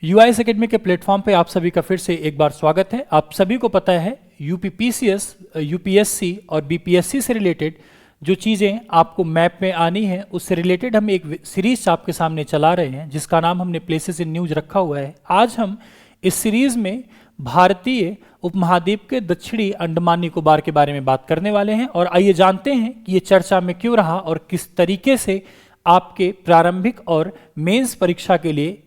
यूआईएस academy के platform पे आप सभी का फिर से एक बार स्वागत है। आप सभी को पता है यूपीपीसीएस, यूपीएससी और बीपीएससी से रिलेटेड जो चीज़ें आपको मैप में आनी है उससे रिलेटेड हम एक सीरीज आपके सामने चला रहे हैं जिसका नाम हमने प्लेसेस इन न्यूज रखा हुआ है। आज हम इस सीरीज में भारतीय उपमहाद्वीप के दक्षिणी अंडमान निकोबार के बारे में बात करने वाले हैं और आइए जानते हैं कि ये चर्चा में क्यों रहा और किस तरीके से आपके प्रारंभिक और मेंस परीक्षा के लिए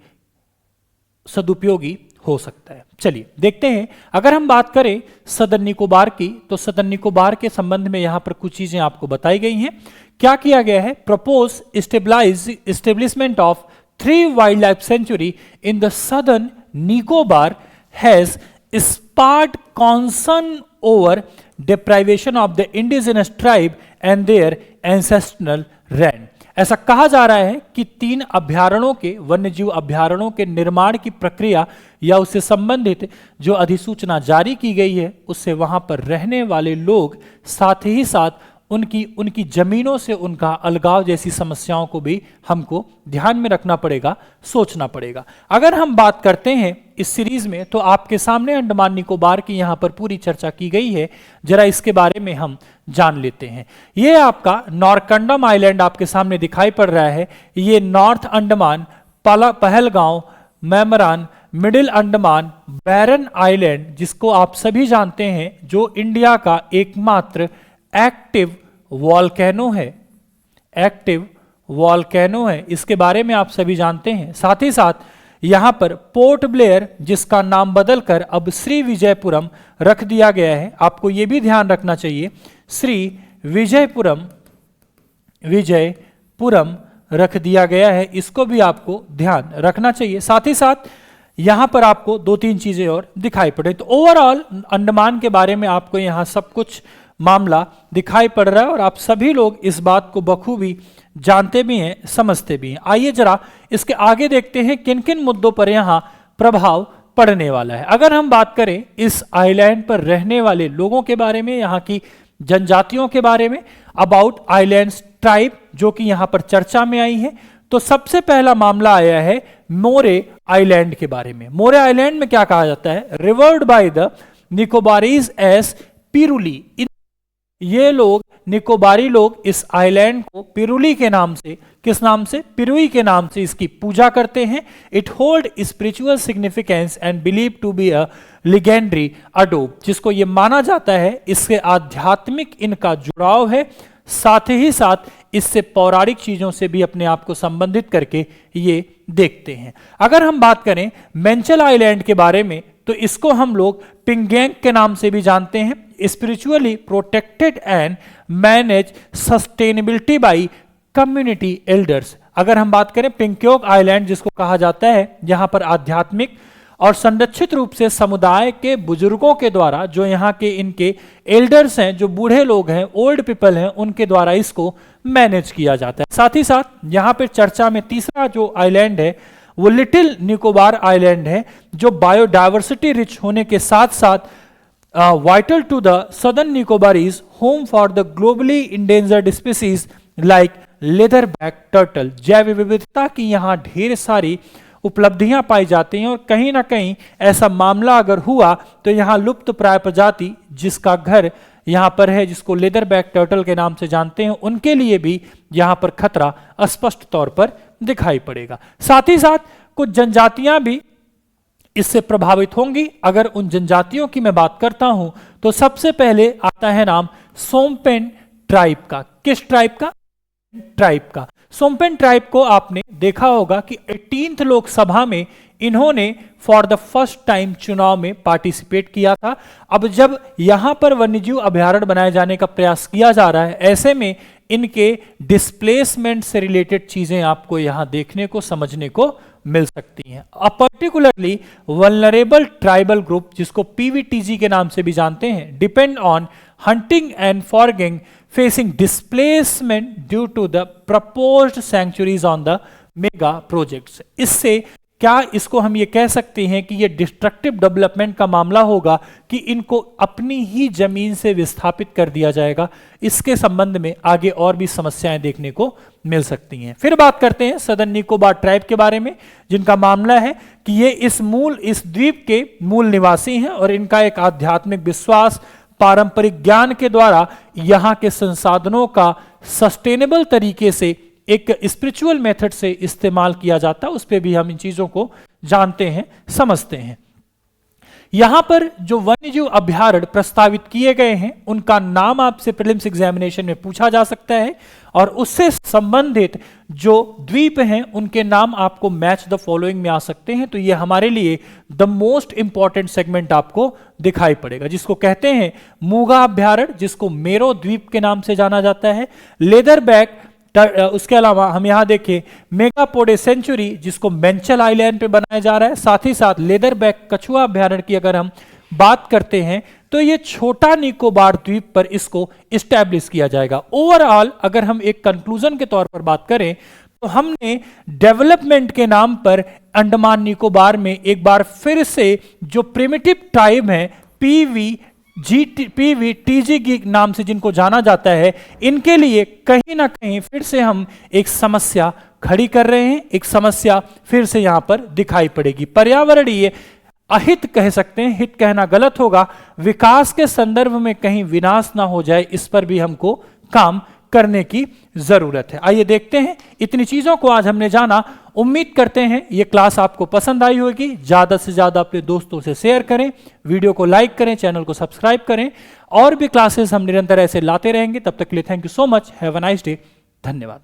सदुपयोगी हो सकता है। चलिए देखते हैं। अगर हम बात करें सदन निकोबार की तो सदन निकोबार के संबंध में यहां पर कुछ चीजें आपको बताई गई हैं। क्या किया गया है? Propose establishment of 3 wild life sanctuary in the southern Nicobar has sparked concern over deprivation of the indigenous tribe and their ancestral land। ऐसा कहा जा रहा है कि 3 अभ्यारण्यों के वन्यजीव अभ्यारण्यों के निर्माण की प्रक्रिया या उससे संबंधित जो अधिसूचना जारी की गई है उससे वहां पर रहने वाले लोग साथ ही साथ उनकी जमीनों से उनका अलगाव जैसी समस्याओं को भी हमको ध्यान में रखना पड़ेगा, सोचना पड़ेगा। अगर हम बात करते हैं इस सीरीज में तो आपके सामने अंडमान निकोबार की यहां पर पूरी चर्चा की गई है। जरा इसके बारे में हम जान लेते हैं। यह आपका नॉरकंडम आइलैंड आपके सामने दिखाई पड़ रहा है। ये नॉर्थ अंडमान, पहलगांव, मैमरान, मिडिल अंडमान, बैरन आइलैंड जिसको आप सभी जानते हैं जो इंडिया का एकमात्र एक्टिव वॉल्केनो है, इसके बारे में आप सभी जानते हैं। साथ ही साथ यहां पर पोर्ट ब्लेयर जिसका नाम बदलकर अब श्री विजयपुरम रख दिया गया है। आपको यह भी ध्यान रखना चाहिए, श्री विजयपुरम रख दिया गया है, इसको भी आपको ध्यान रखना चाहिए। साथ ही साथ यहां पर आपको 2-3 चीजें और दिखाई पड़े। तो ओवरऑल अंडमान के बारे में आपको यहां सब कुछ मामला दिखाई पड़ रहा है और आप सभी लोग इस बात को बखूबी जानते भी हैं, समझते भी हैं। आइए जरा इसके आगे देखते हैं किन किन मुद्दों पर यहां प्रभाव पड़ने वाला है। अगर हम बात करें इस आइलैंड पर रहने वाले लोगों के बारे में, यहां की जनजातियों के बारे में, अबाउट आइलैंड्स ट्राइब जो कि यहां पर चर्चा में आई है, तो सबसे पहला मामला आया है मोरे आइलैंड के बारे में। मोरे आइलैंड में क्या कहा जाता है? Revered by the Nicobarese as Piruli. ये लोग निकोबारी लोग इस आइलैंड को पिरुली के नाम से, किस नाम से? पिरुई के नाम से इसकी पूजा करते हैं। It hold spiritual significance and believe to be a legendary अडोब, जिसको ये माना जाता है इससे आध्यात्मिक इनका जुड़ाव है। साथ ही साथ इससे पौराणिक चीजों से भी अपने आप को संबंधित करके ये देखते हैं। अगर हम बात करें मेंचल आइलैंड के बारे में तो इसको हम लोग पिंगैंग के नाम से भी जानते हैं। Spiritually protected and manage sustainability by community elders. अगर हम बात करें पिंक्योक आइलैंड जिसको कहा जाता है, यहां पर आध्यात्मिक और संरक्षित रूप से समुदाय के बुजुर्गों के द्वारा, जो यहाँ के इनके एल्डर्स हैं, जो बूढ़े लोग हैं, ओल्ड पीपल हैं, उनके द्वारा इसको मैनेज किया जाता है। साथ ही साथ यहाँ पर चर्चा में तीसरा जो आइलैंड है वो लिटिल निकोबार आइलैंड है, जो बायोडाइवर्सिटी रिच होने के साथ साथ vital to the southern Nicobarese home for the globally endangered species like leatherback turtle. जैव विविधता की यहाँ ढेर सारी उपलब्धियां पाई जाती हैं और कहीं ना कहीं ऐसा मामला अगर हुआ तो यहाँ लुप्त प्राय प्रजाति जिसका घर यहाँ पर है, जिसको लेदर बैक टर्टल के नाम से जानते हैं, उनके लिए भी यहाँ पर खतरा स्पष्ट तौर पर दिखाई पड़ेगा। साथ ही साथ कुछ जनजातियां भी इससे प्रभावित होंगी। अगर उन जनजातियों की मैं बात करता हूं तो सबसे पहले आता है नाम सोमपेन ट्राइब का। किस ट्राइब का? ट्राइब का। सोमपेन ट्राइब को आपने देखा होगा कि 18th लोकसभा में इन्होंने फॉर द फर्स्ट टाइम चुनाव में पार्टिसिपेट किया था। अब जब यहां पर वन्यजीव अभ्यारण्य बनाए जाने का प्रयास किया जा रहा है, ऐसे में इनके डिस्प्लेसमेंट से रिलेटेड चीजें आपको यहां देखने को, समझने को मिल सकती हैं। पर्टिकुलरली वल्नरेबल ट्राइबल ग्रुप जिसको पीवीटीजी के नाम से भी जानते हैं, depend on hunting and foraging facing displacement due to the proposed sanctuaries on the mega projects. इससे क्या इसको हम ये कह सकते हैं कि ये डिस्ट्रक्टिव डेवलपमेंट का मामला होगा कि इनको अपनी ही जमीन से विस्थापित कर दिया जाएगा? इसके संबंध में आगे और भी समस्याएं देखने को मिल सकती हैं। फिर बात करते हैं सदर्न निकोबार ट्राइब के बारे में, जिनका मामला है कि ये इस द्वीप के मूल निवासी हैं और इनका एक आध्यात्मिक विश्वास, पारंपरिक ज्ञान के द्वारा यहां के संसाधनों का सस्टेनेबल तरीके से एक स्पिरिचुअल मेथड से इस्तेमाल किया जाता है। उस पर भी हम इन चीजों को जानते हैं, समझते हैं। यहां पर जो वन्यजीव अभयारण्य प्रस्तावित किए गए हैं उनका नाम आपसे प्रीलिम्स एग्जामिनेशन में पूछा जा सकता है और उससे संबंधित जो द्वीप हैं उनके नाम आपको मैच द फॉलोइंग में आ सकते हैं। तो ये हमारे लिए द मोस्ट इंपॉर्टेंट सेगमेंट आपको दिखाई पड़ेगा, जिसको कहते हैं मूगा अभयारण्य, जिसको मेरो द्वीप के नाम से जाना जाता है। लेदरबैक, उसके अलावा हम यहां देखें मेगापोडे सेंचुरी, जिसको मेंचल आइलैंड पे बनाया जा रहा है। साथ ही साथ लेदरबैक कछुआ अभयारण्य की अगर हम बात करते हैं तो ये छोटा निकोबार द्वीप पर इसको इस्टेब्लिश किया जाएगा। ओवरऑल अगर हम एक कंक्लूजन के तौर पर बात करें तो हमने डेवलपमेंट के नाम पर अंडमान निकोबार में एक बार फिर से जो प्रिमिटिव ट्राइब है पीवीटीजी के नाम से जिनको जाना जाता है, इनके लिए कहीं ना कहीं फिर से हम एक समस्या खड़ी कर रहे हैं। एक समस्या फिर से यहां पर दिखाई पड़ेगी। पर्यावरणीय अहित कह सकते हैं, हित कहना गलत होगा, विकास के संदर्भ में कहीं विनाश ना हो जाए, इस पर भी हमको काम करने की जरूरत है। आइए देखते हैं, इतनी चीजों को आज हमने जाना। उम्मीद करते हैं ये क्लास आपको पसंद आई होगी। ज्यादा से ज्यादा अपने दोस्तों से शेयर करें, वीडियो को लाइक करें, चैनल को सब्सक्राइब करें। और भी क्लासेस हम निरंतर ऐसे लाते रहेंगे। तब तक के लिए thank you so much, have a nice day, धन्यवाद।